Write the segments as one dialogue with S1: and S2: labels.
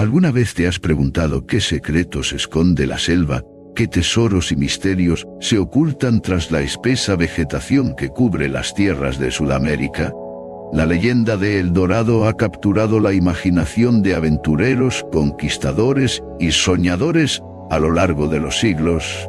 S1: ¿Alguna vez te has preguntado qué secretos esconde la selva, qué tesoros y misterios se ocultan tras la espesa vegetación que cubre las tierras de Sudamérica? La leyenda de El Dorado ha capturado la imaginación de aventureros, conquistadores y soñadores a lo largo de los siglos.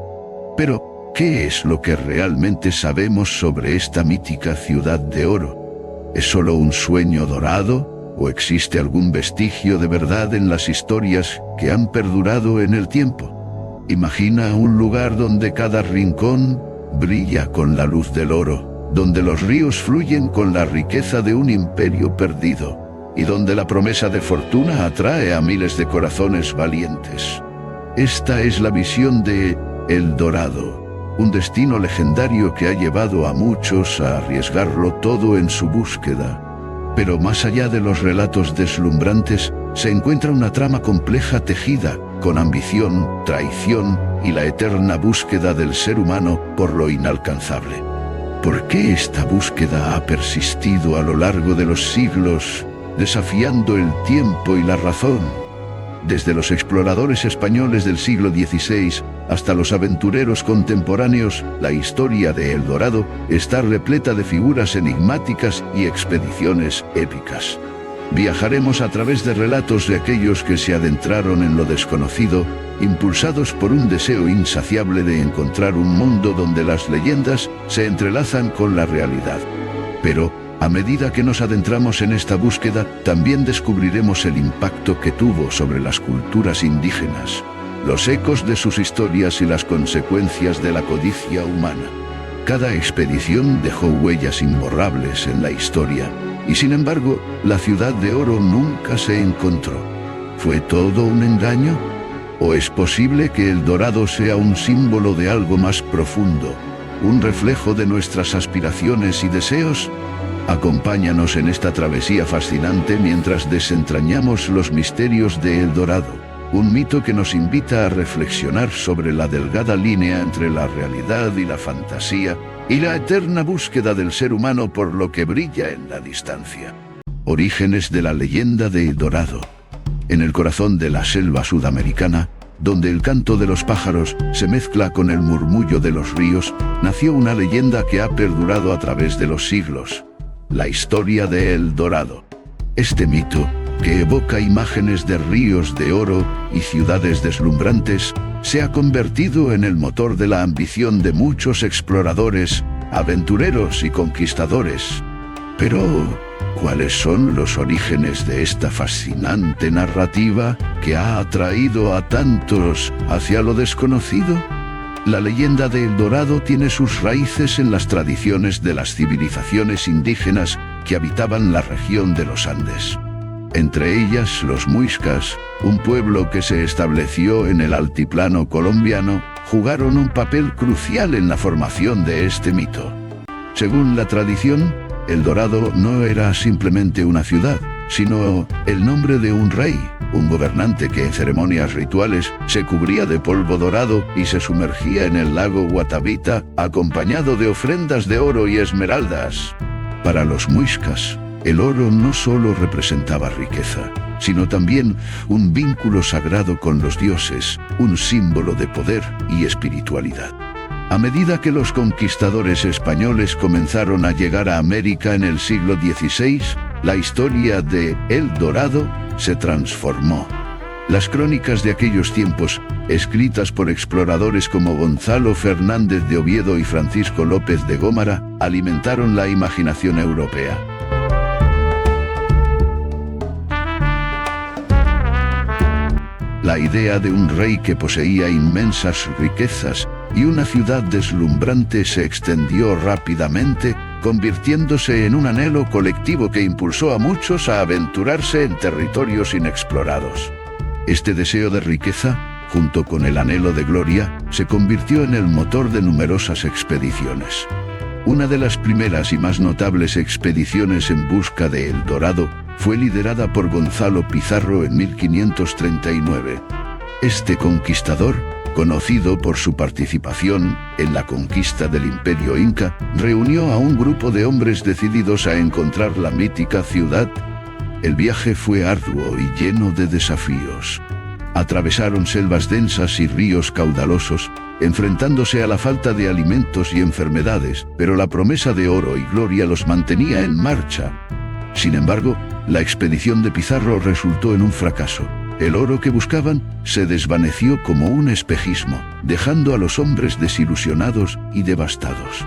S1: Pero, ¿qué es lo que realmente sabemos sobre esta mítica ciudad de oro? ¿Es solo un sueño dorado? ¿O existe algún vestigio de verdad en las historias que han perdurado en el tiempo? Imagina un lugar donde cada rincón brilla con la luz del oro, donde los ríos fluyen con la riqueza de un imperio perdido, y donde la promesa de fortuna atrae a miles de corazones valientes. Esta es la visión de El Dorado, un destino legendario que ha llevado a muchos a arriesgarlo todo en su búsqueda. Pero más allá de los relatos deslumbrantes, se encuentra una trama compleja tejida con ambición, traición y la eterna búsqueda del ser humano por lo inalcanzable. ¿Por qué esta búsqueda ha persistido a lo largo de los siglos, desafiando el tiempo y la razón? Desde los exploradores españoles del siglo XVI hasta los aventureros contemporáneos, la historia de El Dorado está repleta de figuras enigmáticas y expediciones épicas. Viajaremos a través de relatos de aquellos que se adentraron en lo desconocido, impulsados por un deseo insaciable de encontrar un mundo donde las leyendas se entrelazan con la realidad. Pero, a medida que nos adentramos en esta búsqueda, también descubriremos el impacto que tuvo sobre las culturas indígenas, los ecos de sus historias y las consecuencias de la codicia humana. Cada expedición dejó huellas imborrables en la historia, y sin embargo, la ciudad de oro nunca se encontró. ¿Fue todo un engaño? ¿O es posible que El Dorado sea un símbolo de algo más profundo, un reflejo de nuestras aspiraciones y deseos? Acompáñanos en esta travesía fascinante mientras desentrañamos los misterios de El Dorado, un mito que nos invita a reflexionar sobre la delgada línea entre la realidad y la fantasía, y la eterna búsqueda del ser humano por lo que brilla en la distancia. Orígenes de la leyenda de El Dorado. En el corazón de la selva sudamericana, donde el canto de los pájaros se mezcla con el murmullo de los ríos, nació una leyenda que ha perdurado a través de los siglos. La historia de El Dorado. Este mito, que evoca imágenes de ríos de oro y ciudades deslumbrantes, se ha convertido en el motor de la ambición de muchos exploradores, aventureros y conquistadores. Pero, ¿cuáles son los orígenes de esta fascinante narrativa que ha atraído a tantos hacia lo desconocido? La leyenda de El Dorado tiene sus raíces en las tradiciones de las civilizaciones indígenas que habitaban la región de los Andes. Entre ellas los muiscas, un pueblo que se estableció en el altiplano colombiano, jugaron un papel crucial en la formación de este mito. Según la tradición, El Dorado no era simplemente una ciudad, sino el nombre de un rey, un gobernante que en ceremonias rituales se cubría de polvo dorado y se sumergía en el lago Guatavita acompañado de ofrendas de oro y esmeraldas. Para los muiscas, el oro no solo representaba riqueza, sino también un vínculo sagrado con los dioses, un símbolo de poder y espiritualidad. A medida que los conquistadores españoles comenzaron a llegar a América en el siglo XVI, la historia de El Dorado se transformó. Las crónicas de aquellos tiempos, escritas por exploradores como Gonzalo Fernández de Oviedo y Francisco López de Gómara, alimentaron la imaginación europea. La idea de un rey que poseía inmensas riquezas y una ciudad deslumbrante se extendió rápidamente, convirtiéndose en un anhelo colectivo que impulsó a muchos a aventurarse en territorios inexplorados. Este deseo de riqueza, junto con el anhelo de gloria, se convirtió en el motor de numerosas expediciones. Una de las primeras y más notables expediciones en busca de El Dorado fue liderada por Gonzalo Pizarro en 1539. Este conquistador, conocido por su participación en la conquista del Imperio Inca, reunió a un grupo de hombres decididos a encontrar la mítica ciudad. El viaje fue arduo y lleno de desafíos. Atravesaron selvas densas y ríos caudalosos, enfrentándose a la falta de alimentos y enfermedades, pero la promesa de oro y gloria los mantenía en marcha. Sin embargo, la expedición de Pizarro resultó en un fracaso. El oro que buscaban se desvaneció como un espejismo, dejando a los hombres desilusionados y devastados.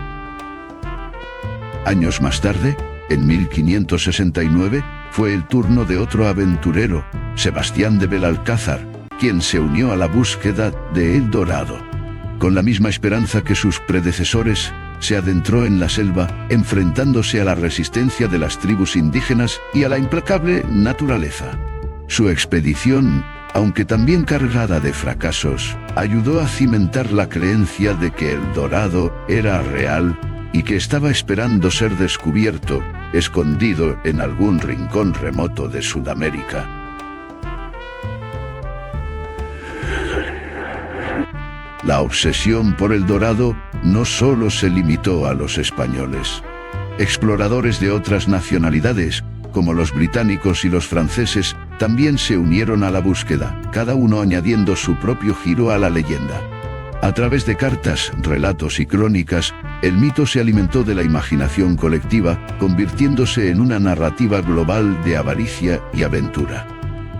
S1: Años más tarde, en 1569, fue el turno de otro aventurero, Sebastián de Belalcázar, quien se unió a la búsqueda de El Dorado. Con la misma esperanza que sus predecesores, se adentró en la selva, enfrentándose a la resistencia de las tribus indígenas y a la implacable naturaleza. Su expedición, aunque también cargada de fracasos, ayudó a cimentar la creencia de que El Dorado era real y que estaba esperando ser descubierto, escondido en algún rincón remoto de Sudamérica. La obsesión por El Dorado no solo se limitó a los españoles. Exploradores de otras nacionalidades, como los británicos y los franceses, también se unieron a la búsqueda, cada uno añadiendo su propio giro a la leyenda. A través de cartas, relatos y crónicas, el mito se alimentó de la imaginación colectiva, convirtiéndose en una narrativa global de avaricia y aventura.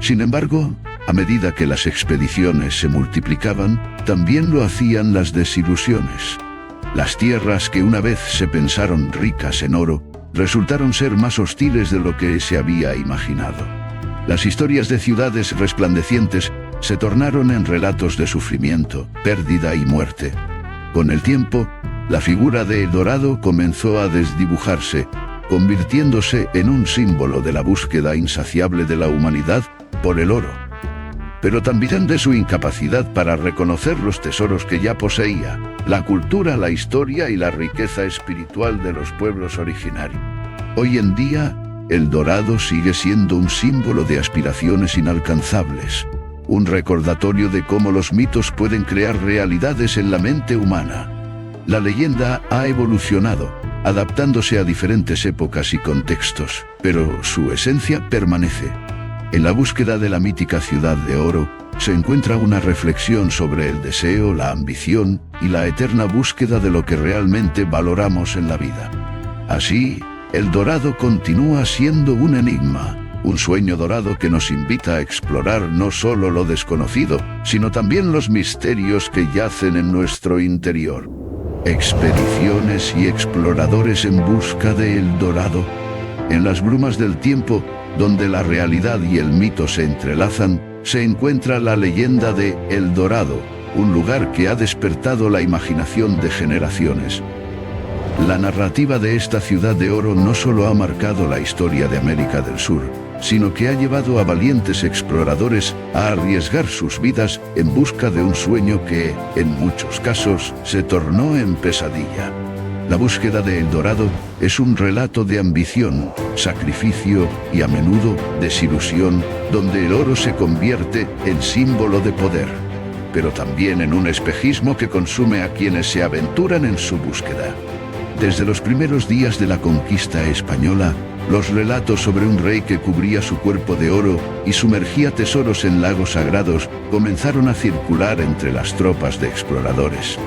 S1: Sin embargo, a medida que las expediciones se multiplicaban, también lo hacían las desilusiones. Las tierras que una vez se pensaron ricas en oro, resultaron ser más hostiles de lo que se había imaginado. Las historias de ciudades resplandecientes se tornaron en relatos de sufrimiento, pérdida y muerte. Con el tiempo, la figura de El Dorado comenzó a desdibujarse, convirtiéndose en un símbolo de la búsqueda insaciable de la humanidad por el oro, pero también de su incapacidad para reconocer los tesoros que ya poseía, la cultura, la historia y la riqueza espiritual de los pueblos originarios. Hoy en día, El Dorado sigue siendo un símbolo de aspiraciones inalcanzables, un recordatorio de cómo los mitos pueden crear realidades en la mente humana. La leyenda ha evolucionado, adaptándose a diferentes épocas y contextos, pero su esencia permanece. En la búsqueda de la mítica ciudad de oro, se encuentra una reflexión sobre el deseo, la ambición y la eterna búsqueda de lo que realmente valoramos en la vida. Así, El Dorado continúa siendo un enigma, un sueño dorado que nos invita a explorar no solo lo desconocido, sino también los misterios que yacen en nuestro interior. Expediciones y exploradores en busca de El Dorado. En las brumas del tiempo, donde la realidad y el mito se entrelazan, se encuentra la leyenda de El Dorado, un lugar que ha despertado la imaginación de generaciones. La narrativa de esta ciudad de oro no solo ha marcado la historia de América del Sur, sino que ha llevado a valientes exploradores a arriesgar sus vidas en busca de un sueño que, en muchos casos, se tornó en pesadilla. La búsqueda de El Dorado es un relato de ambición, sacrificio y a menudo desilusión, donde el oro se convierte en símbolo de poder, pero también en un espejismo que consume a quienes se aventuran en su búsqueda. Desde los primeros días de la conquista española, los relatos sobre un rey que cubría su cuerpo de oro y sumergía tesoros en lagos sagrados comenzaron a circular entre las tropas de exploradores.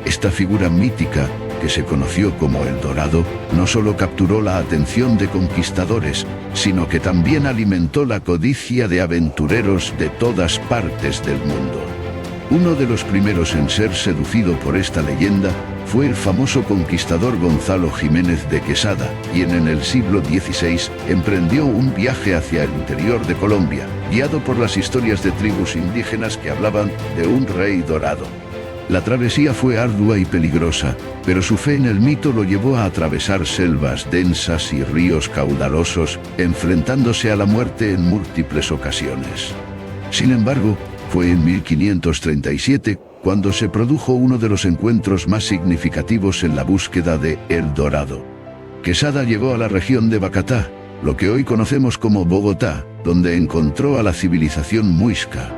S1: Esta figura mítica, que se conoció como El Dorado, no solo capturó la atención de conquistadores, sino que también alimentó la codicia de aventureros de todas partes del mundo. Uno de los primeros en ser seducido por esta leyenda fue el famoso conquistador Gonzalo Jiménez de Quesada, quien en el siglo XVI emprendió un viaje hacia el interior de Colombia, guiado por las historias de tribus indígenas que hablaban de un rey dorado. La travesía fue ardua y peligrosa, pero su fe en el mito lo llevó a atravesar selvas densas y ríos caudalosos, enfrentándose a la muerte en múltiples ocasiones. Sin embargo, fue en 1537 cuando se produjo uno de los encuentros más significativos en la búsqueda de El Dorado. Quesada llegó a la región de Bacatá, lo que hoy conocemos como Bogotá, donde encontró a la civilización muisca.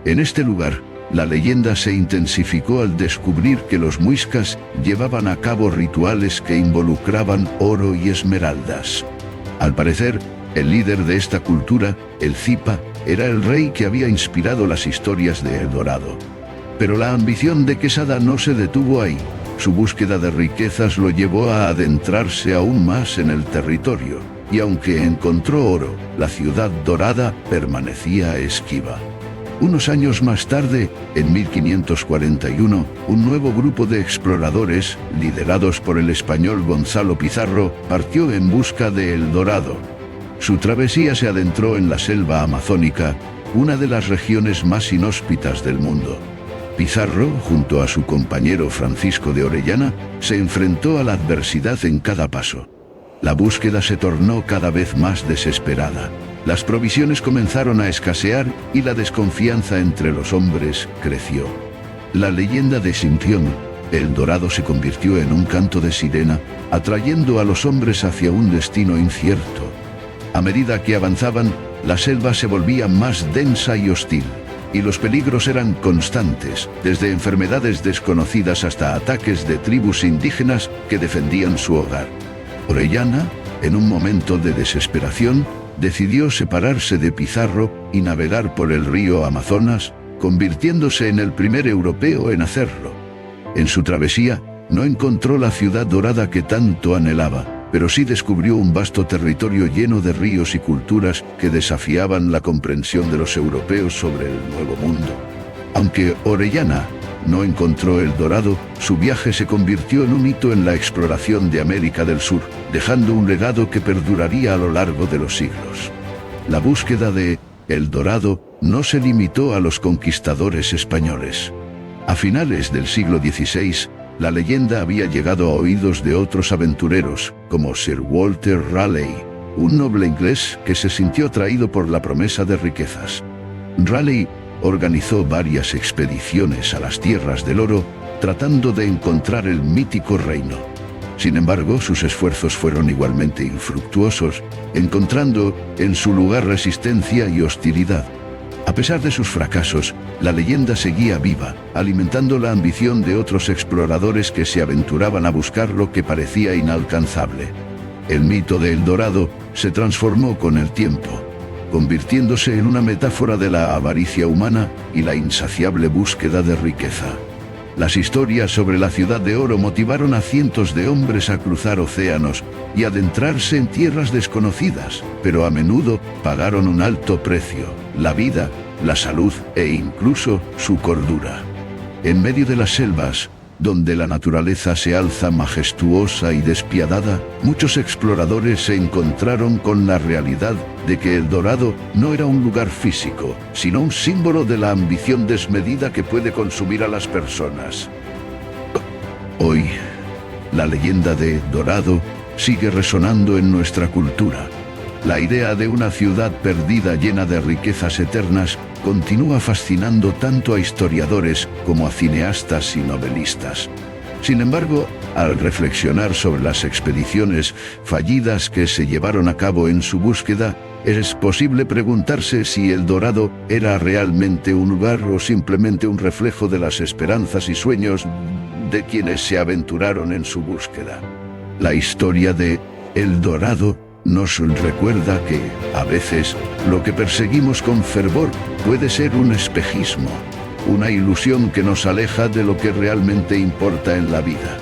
S1: En este lugar, la leyenda se intensificó al descubrir que los muiscas llevaban a cabo rituales que involucraban oro y esmeraldas. Al parecer, El líder de esta cultura, el Zipa, era el rey que había inspirado las historias de El Dorado. Pero la ambición de Quesada no se detuvo ahí. Su búsqueda de riquezas lo llevó a adentrarse aún más en el territorio, y aunque encontró oro, la ciudad dorada permanecía esquiva. Unos años más tarde, en 1541, un nuevo grupo de exploradores, liderados por el español Gonzalo Pizarro, partió en busca de El Dorado. Su travesía se adentró en la selva amazónica, una de las regiones más inhóspitas del mundo. Pizarro, junto a su compañero Francisco de Orellana, se enfrentó a la adversidad en cada paso. La búsqueda se tornó cada vez más desesperada. Las provisiones comenzaron a escasear y la desconfianza entre los hombres creció. La leyenda de Sintión, El Dorado, se convirtió en un canto de sirena, atrayendo a los hombres hacia un destino incierto. A medida que avanzaban, la selva se volvía más densa y hostil, y los peligros eran constantes, desde enfermedades desconocidas hasta ataques de tribus indígenas que defendían su hogar. Orellana, en un momento de desesperación, decidió separarse de Pizarro y navegar por el río Amazonas, convirtiéndose en el primer europeo en hacerlo. En su travesía, no encontró la ciudad dorada que tanto anhelaba, pero sí descubrió un vasto territorio lleno de ríos y culturas que desafiaban la comprensión de los europeos sobre el Nuevo Mundo. Aunque Orellana no encontró El Dorado, su viaje se convirtió en un hito en la exploración de América del Sur, dejando un legado que perduraría a lo largo de los siglos. La búsqueda de El Dorado no se limitó a los conquistadores españoles. A finales del siglo XVI, la leyenda había llegado a oídos de otros aventureros, como Sir Walter Raleigh, un noble inglés que se sintió atraído por la promesa de riquezas. Raleigh organizó varias expediciones a las tierras del oro, tratando de encontrar el mítico reino. Sin embargo, sus esfuerzos fueron igualmente infructuosos, encontrando en su lugar resistencia y hostilidad. A pesar de sus fracasos, la leyenda seguía viva, alimentando la ambición de otros exploradores que se aventuraban a buscar lo que parecía inalcanzable. El mito de El Dorado se transformó con el tiempo, convirtiéndose en una metáfora de la avaricia humana y la insaciable búsqueda de riqueza. Las historias sobre la ciudad de oro motivaron a cientos de hombres a cruzar océanos y adentrarse en tierras desconocidas, pero a menudo pagaron un alto precio: la vida, la salud e incluso su cordura. En medio de las selvas, donde la naturaleza se alza majestuosa y despiadada, muchos exploradores se encontraron con la realidad de que El Dorado no era un lugar físico, sino un símbolo de la ambición desmedida que puede consumir a las personas. Hoy, la leyenda de Dorado sigue resonando en nuestra cultura. La idea de una ciudad perdida llena de riquezas eternas continúa fascinando tanto a historiadores como a cineastas y novelistas. Sin embargo, al reflexionar sobre las expediciones fallidas que se llevaron a cabo en su búsqueda, es posible preguntarse si El Dorado era realmente un lugar o simplemente un reflejo de las esperanzas y sueños de quienes se aventuraron en su búsqueda. La historia de El Dorado nos recuerda que, a veces, lo que perseguimos con fervor puede ser un espejismo, una ilusión que nos aleja de lo que realmente importa en la vida.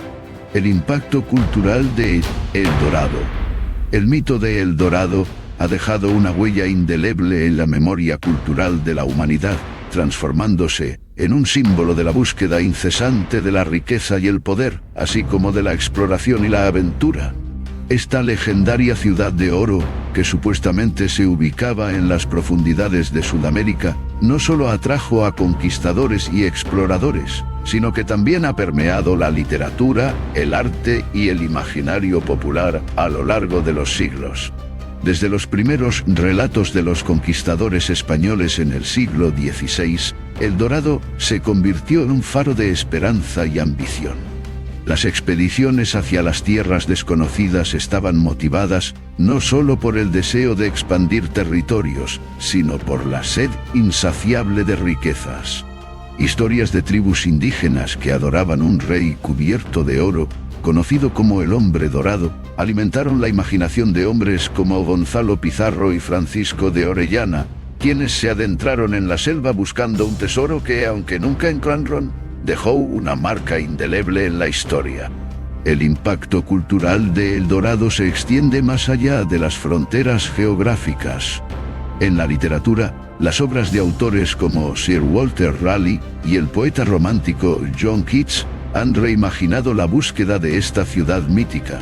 S1: El impacto cultural de El Dorado. El mito de El Dorado ha dejado una huella indeleble en la memoria cultural de la humanidad, transformándose en un símbolo de la búsqueda incesante de la riqueza y el poder, así como de la exploración y la aventura. Esta legendaria ciudad de oro, que supuestamente se ubicaba en las profundidades de Sudamérica, no solo atrajo a conquistadores y exploradores, sino que también ha permeado la literatura, el arte y el imaginario popular a lo largo de los siglos. Desde los primeros relatos de los conquistadores españoles en el siglo XVI, El Dorado se convirtió en un faro de esperanza y ambición. Las expediciones hacia las tierras desconocidas estaban motivadas no solo por el deseo de expandir territorios, sino por la sed insaciable de riquezas. Historias de tribus indígenas que adoraban un rey cubierto de oro conocido como el Hombre Dorado, alimentaron la imaginación de hombres como Gonzalo Pizarro y Francisco de Orellana, quienes se adentraron en la selva buscando un tesoro que, aunque nunca encontraron, dejó una marca indeleble en la historia. El impacto cultural de El Dorado se extiende más allá de las fronteras geográficas. En la literatura, las obras de autores como Sir Walter Raleigh y el poeta romántico John Keats han reimaginado la búsqueda de esta ciudad mítica,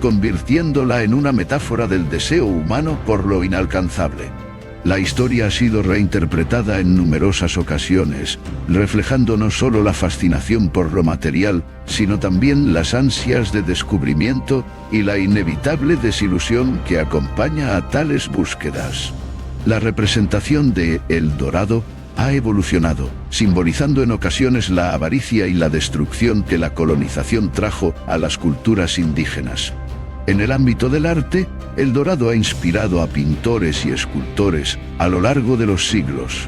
S1: convirtiéndola en una metáfora del deseo humano por lo inalcanzable. La historia ha sido reinterpretada en numerosas ocasiones, reflejando no solo la fascinación por lo material, sino también las ansias de descubrimiento y la inevitable desilusión que acompaña a tales búsquedas. La representación de El Dorado ha evolucionado, simbolizando en ocasiones la avaricia y la destrucción que la colonización trajo a las culturas indígenas. En el ámbito del arte, El Dorado ha inspirado a pintores y escultores a lo largo de los siglos.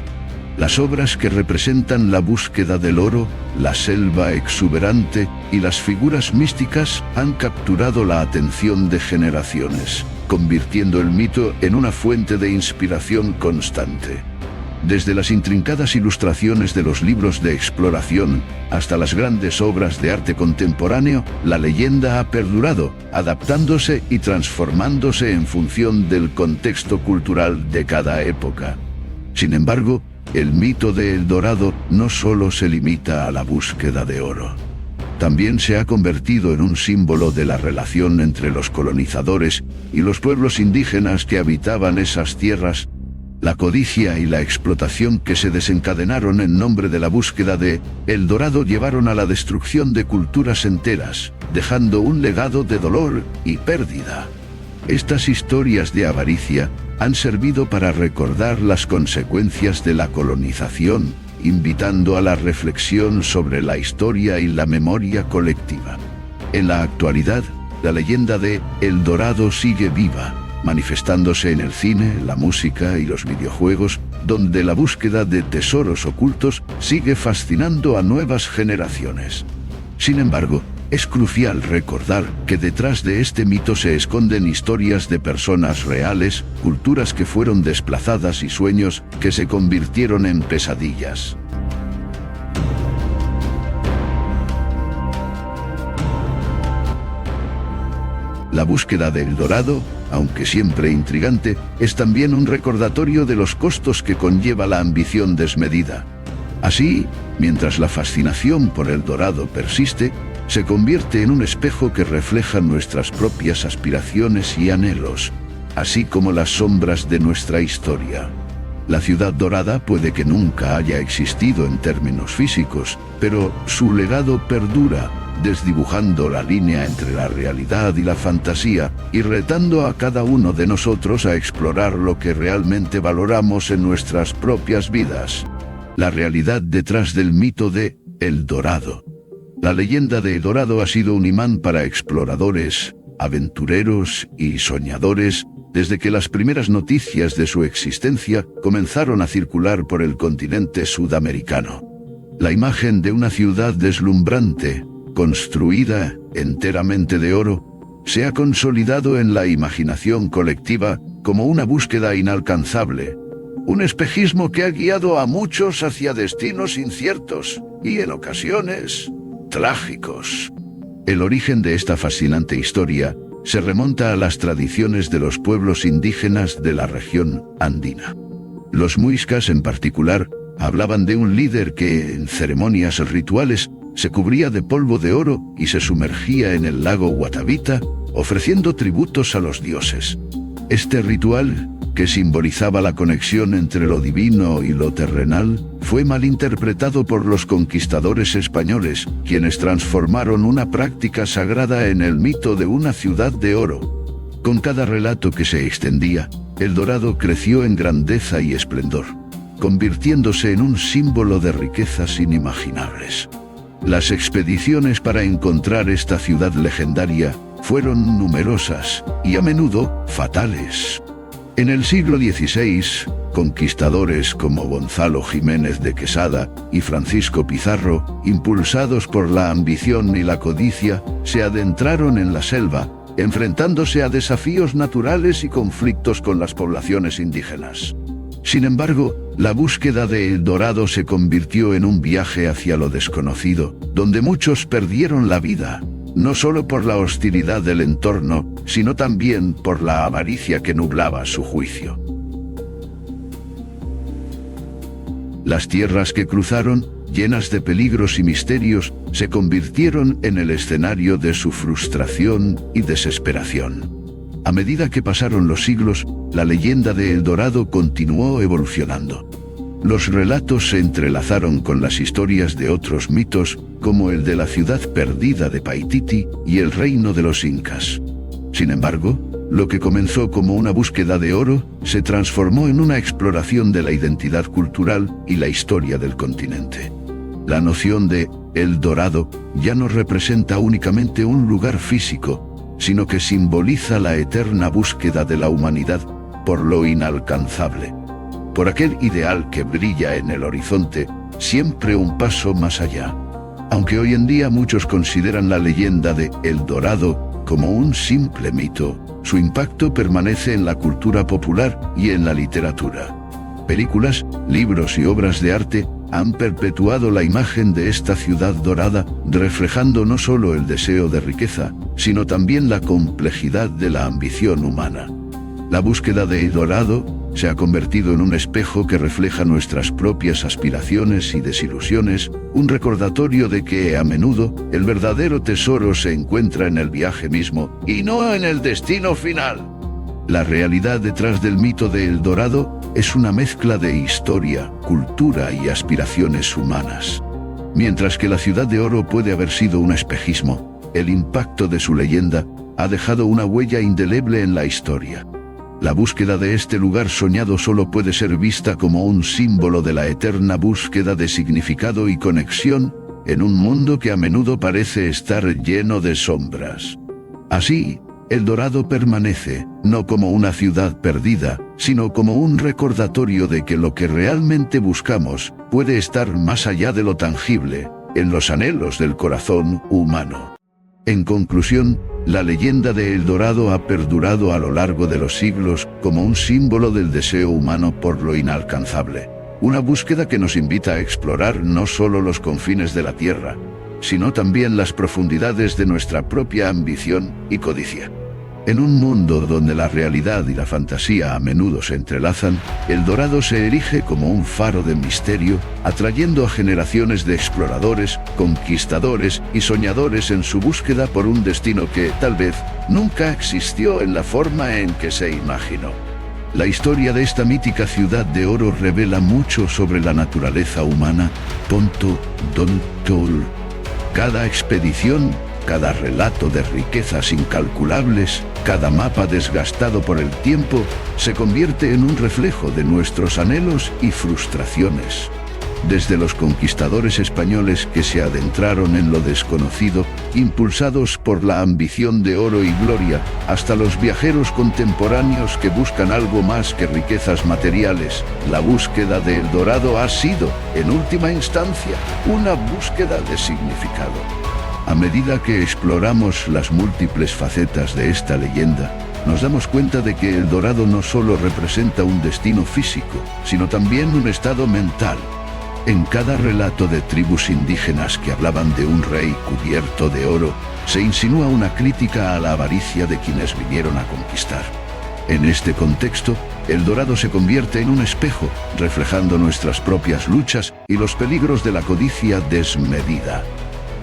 S1: Las obras que representan la búsqueda del oro, la selva exuberante y las figuras místicas han capturado la atención de generaciones, convirtiendo el mito en una fuente de inspiración constante. Desde las intrincadas ilustraciones de los libros de exploración hasta las grandes obras de arte contemporáneo, la leyenda ha perdurado, adaptándose y transformándose en función del contexto cultural de cada época. Sin embargo, el mito de El Dorado no solo se limita a la búsqueda de oro. También se ha convertido en un símbolo de la relación entre los colonizadores y los pueblos indígenas que habitaban esas tierras. La codicia y la explotación que se desencadenaron en nombre de la búsqueda de El Dorado llevaron a la destrucción de culturas enteras, dejando un legado de dolor y pérdida. Estas historias de avaricia han servido para recordar las consecuencias de la colonización, invitando a la reflexión sobre la historia y la memoria colectiva. En la actualidad, la leyenda de El Dorado sigue viva, manifestándose en el cine, la música y los videojuegos, donde la búsqueda de tesoros ocultos sigue fascinando a nuevas generaciones. Sin embargo, es crucial recordar que detrás de este mito se esconden historias de personas reales, culturas que fueron desplazadas y sueños que se convirtieron en pesadillas. La búsqueda del Dorado, aunque siempre intrigante, es también un recordatorio de los costos que conlleva la ambición desmedida. Así, mientras la fascinación por el Dorado persiste, se convierte en un espejo que refleja nuestras propias aspiraciones y anhelos, así como las sombras de nuestra historia. La ciudad dorada puede que nunca haya existido en términos físicos, pero su legado perdura, desdibujando la línea entre la realidad y la fantasía, y retando a cada uno de nosotros a explorar lo que realmente valoramos en nuestras propias vidas. La realidad detrás del mito de El Dorado. La leyenda de El Dorado ha sido un imán para exploradores, aventureros y soñadores desde que las primeras noticias de su existencia comenzaron a circular por el continente sudamericano. La imagen de una ciudad deslumbrante, construida enteramente de oro, se ha consolidado en la imaginación colectiva como una búsqueda inalcanzable, un espejismo que ha guiado a muchos hacia destinos inciertos y, en ocasiones, trágicos. El origen de esta fascinante historia se remonta a las tradiciones de los pueblos indígenas de la región andina. Los muiscas, en particular, hablaban de un líder que, en ceremonias rituales, se cubría de polvo de oro y se sumergía en el lago Guatavita, ofreciendo tributos a los dioses. Este ritual, que simbolizaba la conexión entre lo divino y lo terrenal, fue malinterpretado por los conquistadores españoles, quienes transformaron una práctica sagrada en el mito de una ciudad de oro. Con cada relato que se extendía, El Dorado creció en grandeza y esplendor, convirtiéndose en un símbolo de riquezas inimaginables. Las expediciones para encontrar esta ciudad legendaria fueron numerosas y a menudo fatales. En el siglo XVI, Conquistadores como Gonzalo Jiménez de Quesada y Francisco Pizarro, impulsados por la ambición y la codicia, se adentraron en la selva, enfrentándose a desafíos naturales y conflictos con las poblaciones indígenas. Sin embargo, la búsqueda de El Dorado se convirtió en un viaje hacia lo desconocido, donde muchos perdieron la vida, no solo por la hostilidad del entorno, sino también por la avaricia que nublaba su juicio. Las tierras que cruzaron, llenas de peligros y misterios, se convirtieron en el escenario de su frustración y desesperación. A medida que pasaron los siglos, la leyenda de El Dorado continuó evolucionando. Los relatos se entrelazaron con las historias de otros mitos, como el de la ciudad perdida de Paititi y el reino de los incas. Sin embargo, lo que comenzó como una búsqueda de oro, se transformó en una exploración de la identidad cultural y la historia del continente. La noción de El Dorado ya no representa únicamente un lugar físico, sino que simboliza la eterna búsqueda de la humanidad por lo inalcanzable, por aquel ideal que brilla en el horizonte, siempre un paso más allá. Aunque hoy en día muchos consideran la leyenda de El Dorado como un simple mito, su impacto permanece en la cultura popular y en la literatura. Películas, libros y obras de arte han perpetuado la imagen de esta ciudad dorada, reflejando no solo el deseo de riqueza, sino también la complejidad de la ambición humana. La búsqueda de El Dorado se ha convertido en un espejo que refleja nuestras propias aspiraciones y desilusiones, un recordatorio de que, a menudo, el verdadero tesoro se encuentra en el viaje mismo, y no en el destino final. La realidad detrás del mito de El Dorado es una mezcla de historia, cultura y aspiraciones humanas. Mientras que la Ciudad de Oro puede haber sido un espejismo, el impacto de su leyenda ha dejado una huella indeleble en la historia. La búsqueda de este lugar soñado solo puede ser vista como un símbolo de la eterna búsqueda de significado y conexión en un mundo que a menudo parece estar lleno de sombras. Así, El Dorado permanece, no como una ciudad perdida, sino como un recordatorio de que lo que realmente buscamos puede estar más allá de lo tangible, en los anhelos del corazón humano. En conclusión, la leyenda de El Dorado ha perdurado a lo largo de los siglos como un símbolo del deseo humano por lo inalcanzable. Una búsqueda que nos invita a explorar no solo los confines de la tierra, sino también las profundidades de nuestra propia ambición y codicia. En un mundo donde la realidad y la fantasía a menudo se entrelazan, El Dorado se erige como un faro de misterio, atrayendo a generaciones de exploradores, conquistadores y soñadores en su búsqueda por un destino que, tal vez, nunca existió en la forma en que se imaginó. La historia de esta mítica ciudad de oro revela mucho sobre la naturaleza humana. Cada expedición, cada relato de riquezas incalculables, cada mapa desgastado por el tiempo, se convierte en un reflejo de nuestros anhelos y frustraciones. Desde los conquistadores españoles que se adentraron en lo desconocido, impulsados por la ambición de oro y gloria, hasta los viajeros contemporáneos que buscan algo más que riquezas materiales, la búsqueda de El Dorado ha sido, en última instancia, una búsqueda de significado. A medida que exploramos las múltiples facetas de esta leyenda, nos damos cuenta de que El Dorado no solo representa un destino físico, sino también un estado mental. En cada relato de tribus indígenas que hablaban de un rey cubierto de oro, se insinúa una crítica a la avaricia de quienes vinieron a conquistar. En este contexto, El Dorado se convierte en un espejo, reflejando nuestras propias luchas y los peligros de la codicia desmedida.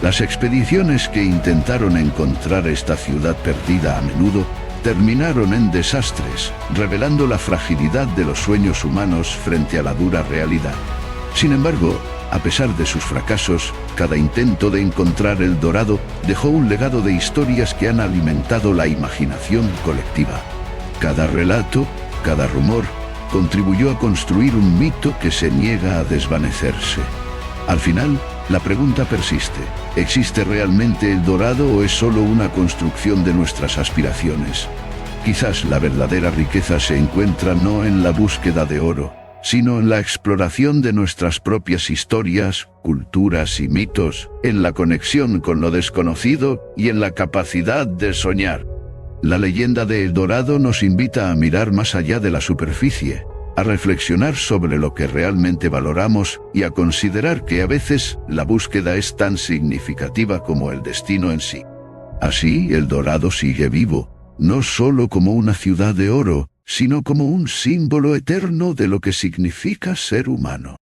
S1: Las expediciones que intentaron encontrar esta ciudad perdida a menudo terminaron en desastres, revelando la fragilidad de los sueños humanos frente a la dura realidad. Sin embargo, a pesar de sus fracasos, cada intento de encontrar El Dorado dejó un legado de historias que han alimentado la imaginación colectiva. Cada relato, cada rumor, contribuyó a construir un mito que se niega a desvanecerse. Al final, la pregunta persiste: ¿existe realmente El Dorado o es solo una construcción de nuestras aspiraciones? Quizás la verdadera riqueza se encuentra no en la búsqueda de oro, sino en la exploración de nuestras propias historias, culturas y mitos, en la conexión con lo desconocido y en la capacidad de soñar. La leyenda de El Dorado nos invita a mirar más allá de la superficie, a reflexionar sobre lo que realmente valoramos y a considerar que a veces la búsqueda es tan significativa como el destino en sí. Así, El Dorado sigue vivo, no solo como una ciudad de oro, sino como un símbolo eterno de lo que significa ser humano.